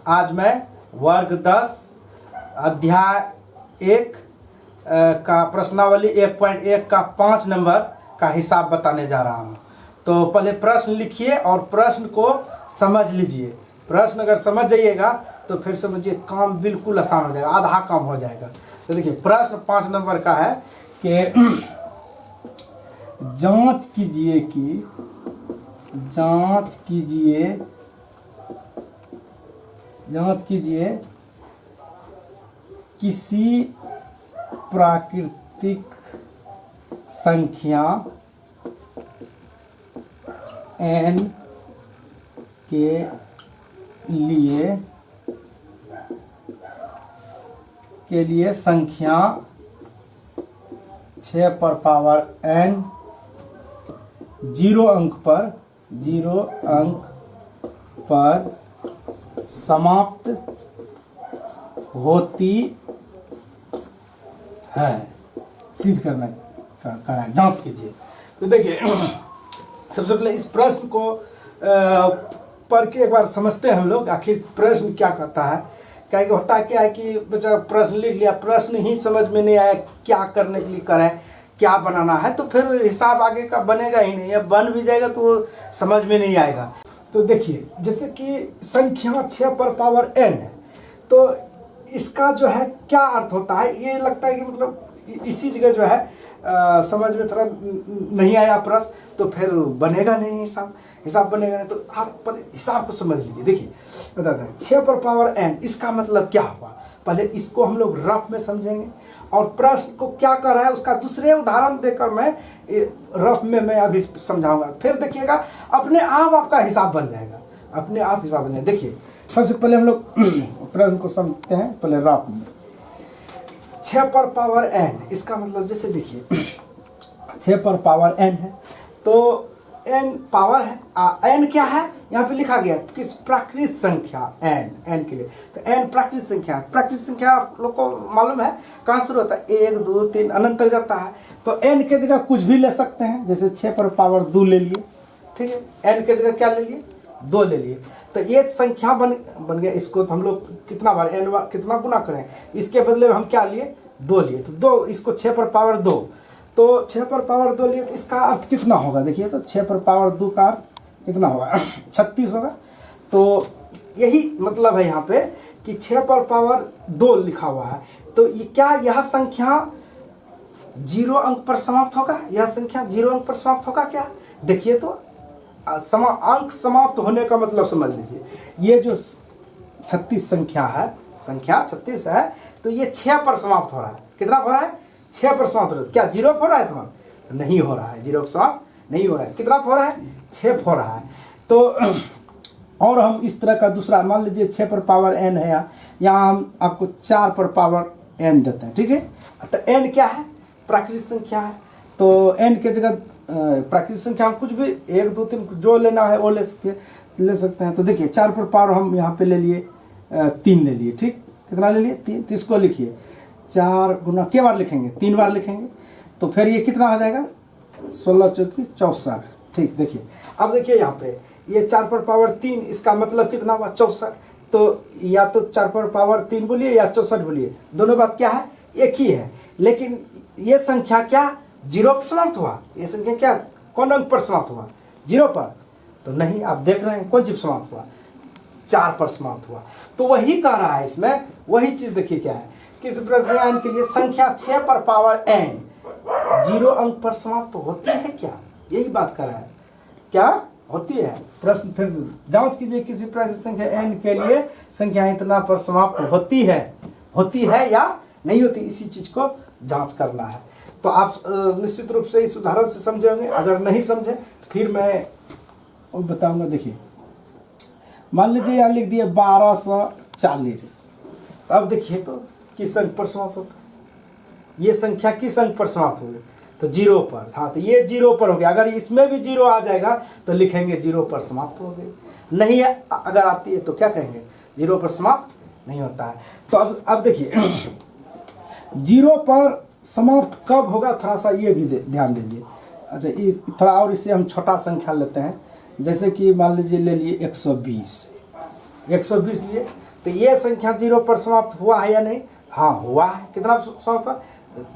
आज मैं वर्ग 10 अध्याय 1 का प्रश्नावली 1.1 का 5 नंबर का हिसाब बताने जा रहा हूँ। तो पहले प्रश्न लिखिए और प्रश्न को समझ लीजिए। प्रश्न अगर समझ जाइएगा तो फिर समझिए काम बिल्कुल आसान हो जाएगा, आधा काम हो जाएगा। तो देखिए प्रश्न 5 नंबर का है कि जांच कीजिए किसी प्राकृतिक संख्या n के लिए संख्या 6 पर पावर n 0 अंक पर समाप्त होती है। सिद्ध करना करा है, जांच कीजिए। तो देखिए सबसे पहले इस प्रश्न को पढ़ के एक बार समझते हैं हम लोग आखिर प्रश्न क्या कहता है। क्या होता है क्या है कि बच्चा प्रश्न लिख लिया, प्रश्न ही समझ में नहीं आया क्या करने के लिए करें, क्या बनाना है, तो फिर हिसाब आगे का बनेगा ही नहीं, या बन भी जाएगा तो वो समझ में नहीं आएगा। तो देखिए जैसे कि संख्या 6 पर पावर n है, तो इसका जो है क्या अर्थ होता है, ये लगता है कि मतलब इसी जगह जो है समझ में थोड़ा नहीं आया प्रश्न, तो फिर बनेगा नहीं हिसाब बनेगा नहीं। तो आप पहले हिसाब को समझ लीजिए। देखिए बताते हैं 6 पर पावर n, इसका मतलब क्या हुआ, पहले इसको हम लोग रफ में समझेंगे और प्रश्न को क्या कर रहा है उसका दूसरे उदाहरण देकर मैं रफ में मैं अभी समझाऊंगा। फिर देखिएगा अपने आप आपका हिसाब बन जाएगा, अपने आप हिसाब बन जाएगा। देखिए सबसे पहले हम लोग प्रश्न को समझते हैं पहले रफ में। 6 पर पावर n, इसका मतलब जैसे देखिए 6 पर पावर n है तो n पावर है, n क्या है यहाँ पे लिखा गया किस प्राकृतिक संख्या n के लिए। तो n प्राकृतिक संख्या है। प्राकृतिक संख्या आप लोग को मालूम है कहाँ शुरू होता है, 1 2 3 अनंत तक जाता है। तो n के जगह कुछ भी ले सकते हैं, जैसे 6 पर पावर 2 ले लिए, ठीक है। n के जगह क्या ले लिए, 2 ले लिए। तो ये संख्या बन गया। इसको तो हम लोग कितना बार n बार कितना गुना करें, इसके बदले में हम क्या लिए, 2 लिए। तो 2 इसको 6 पर पावर 2, तो 6 पर पावर 2 लिए तो इसका अर्थ कितना होगा, देखिए तो 6 पर पावर 2 का अर्थ कितना होगा 36 होगा। तो यही मतलब है यहाँ पे कि 6 पर पावर 2 लिखा हुआ है। तो ये क्या, यह संख्या 0 अंक पर समाप्त होगा, यह संख्या 0 अंक पर समाप्त होगा क्या। देखिए तो अंक समाप्त होने का मतलब समझ लीजिए, ये जो 36 संख्या है, संख्या 36 है, तो ये 6 पर समाप्त हो रहा है। कितना हो रहा है, 6 पर समाप्त हो रहा है। क्या 0 हो रहा है समाप्त, नहीं हो रहा है, 0 पर समाप्त नहीं हो रहा है। कितना हो रहा है, 6 हो रहा है। तो और हम इस तरह का दूसरा मान लीजिए 6 पर पावर n है, यहाँ हम आपको 4 पर पावर n देते हैं, ठीक है। तो n क्या है, प्राकृतिक संख्या है। तो n के जगह प्राकृतिक संख्या हम कुछ भी 1 2 3 जो लेना है वो ले सकते हैं। तो देखिए 4 पर पावर हम यहाँ पे ले लिए 3 ले लिए, ठीक। कितना ले लिए, 3। तो इसको लिखिए 4 गुना के बार लिखेंगे, 3 बार लिखेंगे, तो फिर ये कितना हो जाएगा 16 चौकी 64, ठीक। देखिए अब देखिए यहाँ पे ये 4 पर पावर 3, इसका मतलब कितना हुआ 64। तो या तो 4 पर पावर 3 बोलिए या 64 बोलिए, दोनों बात क्या है, एक ही है। लेकिन ये संख्या क्या 0 पर समाप्त हुआ, ये संख्या क्या कौन अंक पर समाप्त हुआ, 0 पर, तो नहीं। आप देख रहे हैं कौन चीज समाप्त हुआ, 4 पर समाप्त हुआ। तो वही कह रहा है इसमें, वही चीज देखिए क्या है कि इस प्रश्न के लिए संख्या 6 पर पावर n 0 अंक पर समाप्त होती है क्या, यही बात कर रहा है, क्या होती है। प्रश्न फिर जांच कीजिए किसी प्राकृतिक संख्या n के लिए संख्या इतना पर समाप्त होती है या नहीं होती, इसी चीज को जांच करना है। तो आप निश्चित रूप से इस उदाहरण से समझे होंगे। अगर नहीं समझे तो फिर मैं बताऊंगा। देखिए मान लीजिए यहाँ लिख दिए 1240। अब देखिए तो किस अंक पर समाप्त होता है, ये संख्या किस अंक पर समाप्त होगी, तो 0 पर। हाँ तो ये 0 पर हो गया। अगर इसमें भी 0 आ जाएगा तो लिखेंगे 0 पर समाप्त हो गई। नहीं अगर आती है तो क्या कहेंगे, 0 पर समाप्त नहीं होता है। तो अब देखिए 0 पर समाप्त कब होगा, थोड़ा सा ये भी ध्यान दीजिए। अच्छा ये थोड़ा और इससे हम छोटा संख्या लेते हैं, जैसे कि मान लीजिए ले लिए 120 लिए, तो ये संख्या 0 पर समाप्त हुआ है या नहीं? हाँ हुआ है। कितना समाप्त हुआ?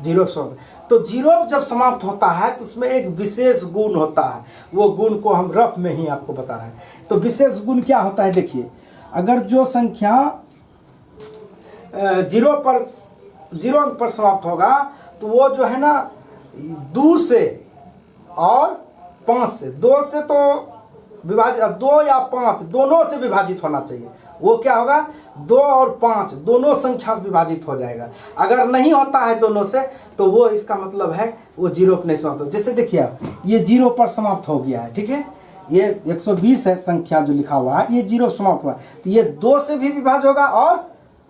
0 समाप्त। तो 0 जब समाप्त होता है तो उसमें एक विशेष गुण होता है, वो गुण को हम रफ में ही आपको बता रहे हैं। तो विशेष गुण क्या होता है? देखिए, अगर जो संख्या 0 अंक पर समाप्त होगा तो वो जो है ना 2 से और 5 से, 2 से तो विभाजित, 2 या 5 दोनों से विभाजित होना चाहिए। वो क्या होगा? 2 और 5 दोनों संख्या से विभाजित हो जाएगा। अगर नहीं होता है दोनों से तो वो इसका मतलब है वो 0 पर नहीं समाप्त हो। जैसे देखिए आप, ये 0 पर समाप्त हो गया है, ठीक है, ये 120 है संख्या जो लिखा हुआ है, ये 0 समाप्त हुआ है, तो ये 2 से भी विभाज्य होगा और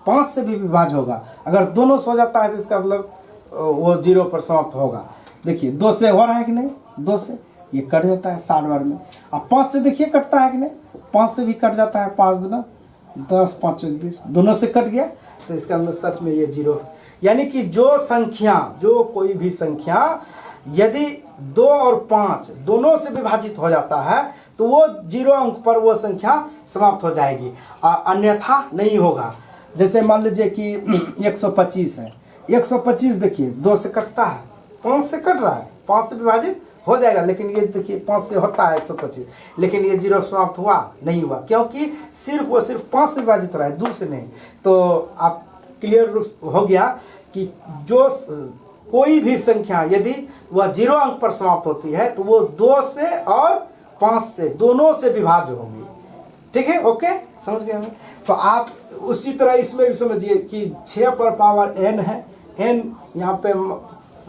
5 से भी विभाज्य होगा। अगर दोनों से हो जाता है तो इसका मतलब वो 0 पर समाप्त होगा। देखिए 2 से हो रहा है कि नहीं? 2 से ये कट जाता है 60 बार में। अब 5 से देखिए कटता है कि नहीं? 5 से भी कट जाता है, 5 दूना 10, 5 20, दोनों से कट गया, तो इसका मतलब सच में ये 0। यानी कि जो संख्या, जो कोई भी संख्या यदि 2 और 5 दोनों से विभाजित हो जाता है तो वो 0 अंक पर वो संख्या समाप्त हो जाएगी, अन्यथा नहीं होगा। जैसे मान लीजिए कि 125 है, 125 देखिए 2 से कटता है, 5 से कट रहा है, 5 से विभाजित हो जाएगा, लेकिन ये देखिए 5 से होता है 125, लेकिन ये 0 समाप्त हुआ नहीं हुआ, क्योंकि सिर्फ 5 से विभाजित रहा है, 2 से नहीं। तो आप क्लियर हो गया कि जो कोई भी संख्या यदि वह 0 अंक पर समाप्त होती है तो वो 2 से और 5 से दोनों से विभाज्य होगी। ठीक है, ओके, समझ गए हमें? तो आप उसी तरह इसमें भी समझिए कि 6 पर पावर n है, n यहाँ पे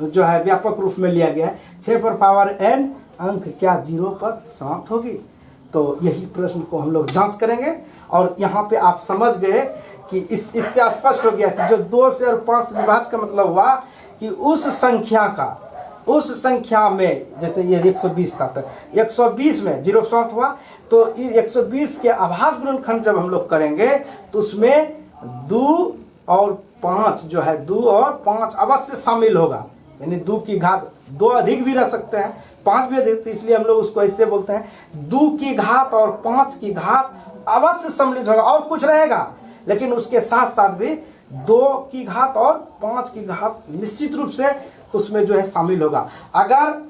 जो है व्यापक रूप में लिया गया है, 6 पर पावर n अंक क्या 0 पर समाप्त होगी? तो यही प्रश्न को हम लोग जांच करेंगे। और यहाँ पे आप समझ गए कि इससे स्पष्ट हो गया कि जो 2 से और 5 से विभाज्य का मतलब हुआ कि उस संख्या में, जैसे ये 120 था, तो 120 में 0 समाप्त हुआ, तो 120 के अभाज्य गुणनखंड जब हम लोग करेंगे तो उसमें 2 और 5 जो है, 2 और 5 अवश्य शामिल होगा। यानी 2 की घात, 2 अधिक भी रह सकते हैं, 5 भी अधिक, तो इसलिए हम लोग उसको ऐसे बोलते हैं 2 की घात और 5 की घात अवश्य सम्मिलित होगा, और कुछ रहेगा, लेकिन उसके साथ साथ भी 2 की घात और 5 की घात निश्चित रूप से उसमें जो है शामिल होगा। अगर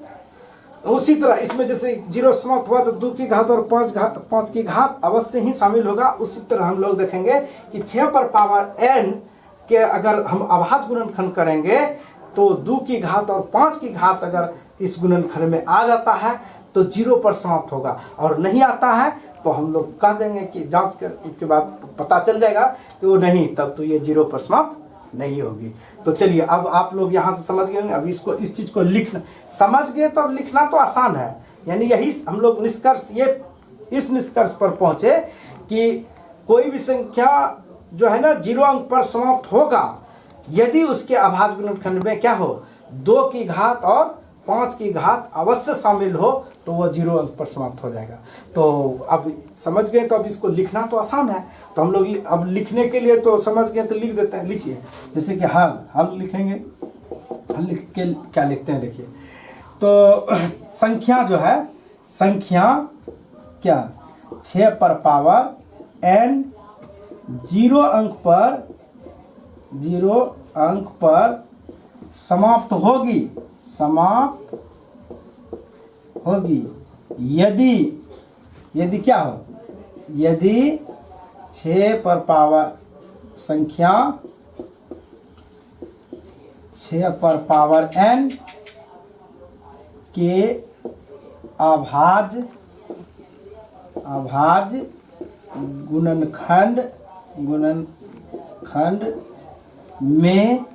उसी तरह इसमें जैसे 0 समाप्त हुआ तो 2 की घात और 5 की घात अवश्य ही शामिल होगा। उसी तरह हम लोग देखेंगे कि 6 पर पावर n के अगर हम अभाज्य गुणनखंड करेंगे तो 2 की घात और 5 की घात अगर इस गुणनखंड में आ जाता है तो 0 पर समाप्त होगा, और नहीं आता है तो हम लोग कह देंगे कि जांच के बाद पता चल जाएगा कि वो नहीं, तब तो ये 0 पर समाप्त नहीं होगी। तो चलिए, अब आप लोग यहाँ से समझ गए। अब इसको, इस चीज़ को लिखना समझ गए तो अब लिखना तो आसान है। यानी यही हम लोग निष्कर्ष, ये इस निष्कर्ष पर पहुँचे कि कोई भी संख्या जो है ना 0 अंक पर समाप्त होगा यदि उसके अभाज्य गुणनखंड में क्या हो, 2 की घात और 5 की घात अवश्य शामिल हो, तो वह 0 अंक पर समाप्त हो जाएगा। तो अब समझ गए, तो अब इसको लिखना तो आसान है। तो हम लोग अब लिखने के लिए तो समझ गए तो लिख देते हैं। लिखिए, जैसे कि हल लिखेंगे, हल लिख के क्या लिखते हैं देखिए। तो संख्या जो है, संख्या क्या 6 पर पावर n 0 अंक पर समाप्त होगी यदि क्या हो, यदि 6 पर पावर संख्या 6 पर पावर n के अभाज्य गुणनखंड में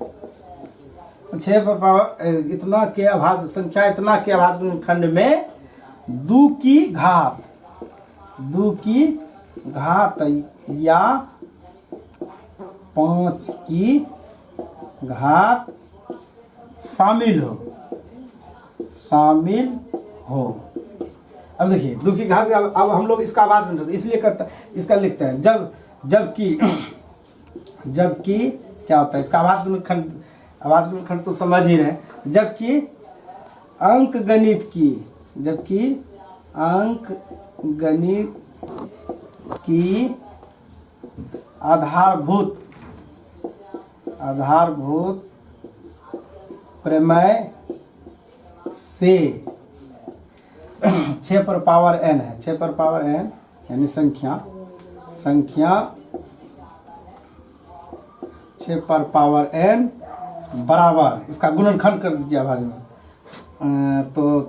6 पर पावर इतना के अभाज्य संख्या, इतना के अभाज्य गुणनखंड में 2 की घात या 5 की घात शामिल हो। अब देखिए 2 की घात, अब हम लोग इसका आवाज बन, इसलिए इसका लिखते हैं जबकि क्या होता है इसका आवाज गुणनखंड तो समझ ही रहे, जबकि अंकगणित की आधारभूत प्रमेय से 6 पर पावर n है, 6 पर पावर n यानी संख्या 6 पर पावर n बराबर, इसका गुणनखंड कर दीजिए भाग में, तो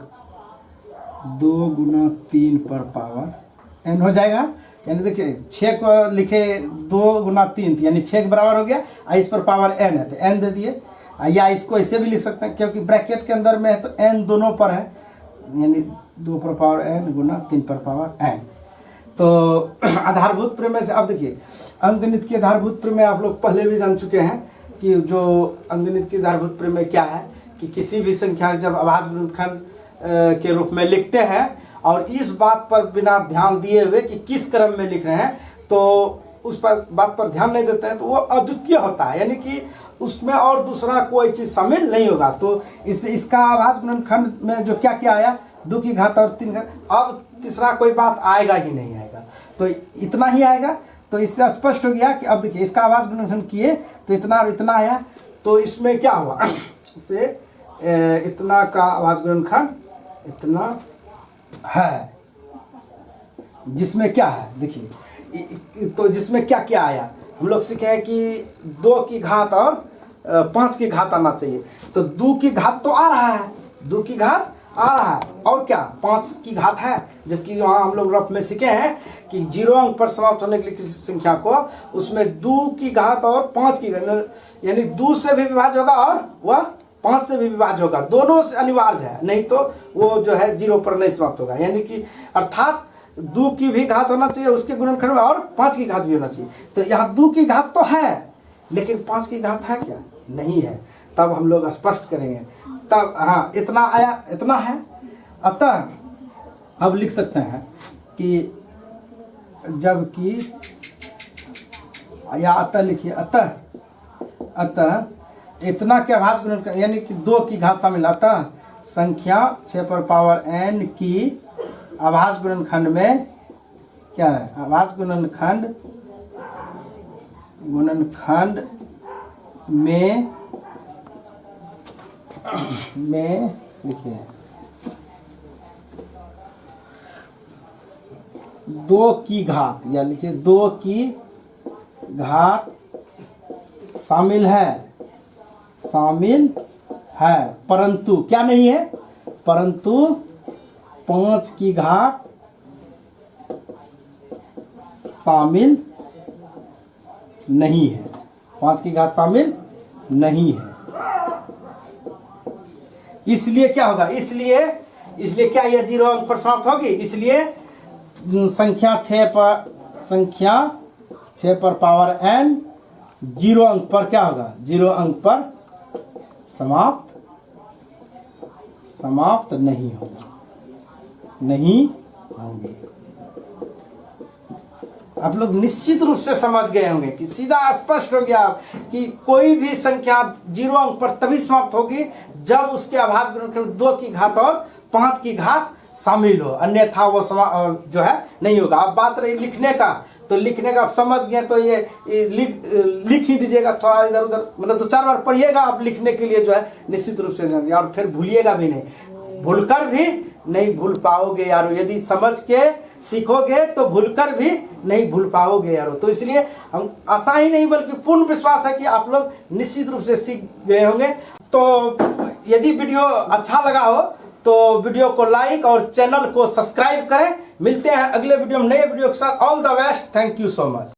2 गुना 3 पर पावर n हो जाएगा। यानी देखिए 6 को लिखे 2 गुना 3 यानी 6 के बराबर हो गया, इस पर पावर n है तो n दे दिए, या इसको ऐसे भी लिख सकते हैं क्योंकि ब्रैकेट के अंदर में है तो n दोनों पर है, यानी 2 पर पावर n गुना 3 पर पावर n। तो आधारभूत प्रमेय से अब देखिए अंकगणित की आधारभूत प्रमेय आप लोग पहले भी जान चुके हैं कि जो अंकगणित की आधारभूत प्रमेय क्या है कि किसी भी संख्या जब अभाज्य गुणनखंड के रूप में लिखते हैं और इस बात पर बिना ध्यान दिए हुए कि किस क्रम में लिख रहे हैं तो उस पर बात पर ध्यान नहीं देते हैं तो वो अद्वितीय होता है, यानी कि उसमें और दूसरा कोई चीज़ शामिल नहीं होगा। तो इसका अभाज्य गुणनखंड में जो क्या क्या आया 2 की घात और 3 घात, अब तीसरा कोई बात आएगा ही नहीं आएगा, तो इतना ही आएगा। तो इससे स्पष्ट हो गया कि अब देखिए इसका अभाज्य गुणनखंड किए तो इतना और इतना आया, तो इसमें क्या हुआ इससे इतना का अभाज्य गुणनखंड इतना है, जिसमें क्या है देखिए, तो जिसमें क्या क्या आया हम लोग सीखे हैं कि 2 की घात और 5 की घात आना चाहिए, तो 2 की घात तो आ रहा है, 2 की घात आ रहा है और क्या 5 की घात है, जबकि वहाँ हम लोग रफ में सीखे हैं कि 0 अंक पर समाप्त होने के लिए किसी संख्या को उसमें 2 की घात और 5 की घात यानी 2 से भी विभाज्य होगा और वह 5 से भी विभाज्य होगा, दोनों से अनिवार्य है, नहीं तो वो जो है 0 पर नहीं समाप्त होगा। यानी कि अर्थात 2 की भी घात होना चाहिए उसके गुणनखंड में और 5 की घात भी होना चाहिए। तो यहाँ 2 की घात तो है लेकिन 5 की घात है क्या, नहीं है, तब हम लोग स्पष्ट करेंगे। तब हाँ इतना आया, इतना है, अतः अब लिख सकते हैं कि जबकि, या अतः लिखिए, अतः इतना के अभाज्य गुणनखंड यानी कि 2 की घात शामिल, अतः संख्या 6 पर पावर n की अभाज्य गुणनखंड में क्या है, अभाज्य गुणनखंड में लिखिए 2 की घात, या लिखिए 2 की घात शामिल है, परंतु क्या नहीं है, परंतु 5 की घात शामिल नहीं है, 5 की घात शामिल नहीं है। इसलिए क्या होगा, इसलिए क्या यह 0 अंक पर समाप्त होगी, इसलिए संख्या 6 पर पावर n 0 अंक पर क्या होगा, 0 अंक पर समाप्त नहीं होगा, नहीं होंगे। आप लोग निश्चित रूप से समझ गए होंगे कि सीधा स्पष्ट हो गया कि कोई भी संख्या 0 अंक पर तभी समाप्त होगी जब उसके अभाज्य गुणनखंड 2 की घात और 5 की घात शामिल हो, अन्यथा वो जो है नहीं होगा। अब बात रही लिखने का, तो लिखने का आप समझ गए तो ये लिख ही दीजिएगा, थोड़ा इधर उधर मतलब 2-4 बार पढ़िएगा आप लिखने के लिए जो है निश्चित रूप से जाएंगे, और फिर भूलिएगा भी नहीं, भूलकर भी नहीं भूल पाओगे यारो, यदि समझ के सीखोगे तो भूलकर भी नहीं भूल पाओगे यारो। तो इसलिए हम आशा ही नहीं बल्कि पूर्ण विश्वास है कि आप लोग निश्चित रूप से सीख गए होंगे। तो यदि वीडियो अच्छा लगा हो तो वीडियो को लाइक और चैनल को सब्सक्राइब करें। मिलते हैं अगले वीडियो में नए वीडियो के साथ। All the best, thank you so much.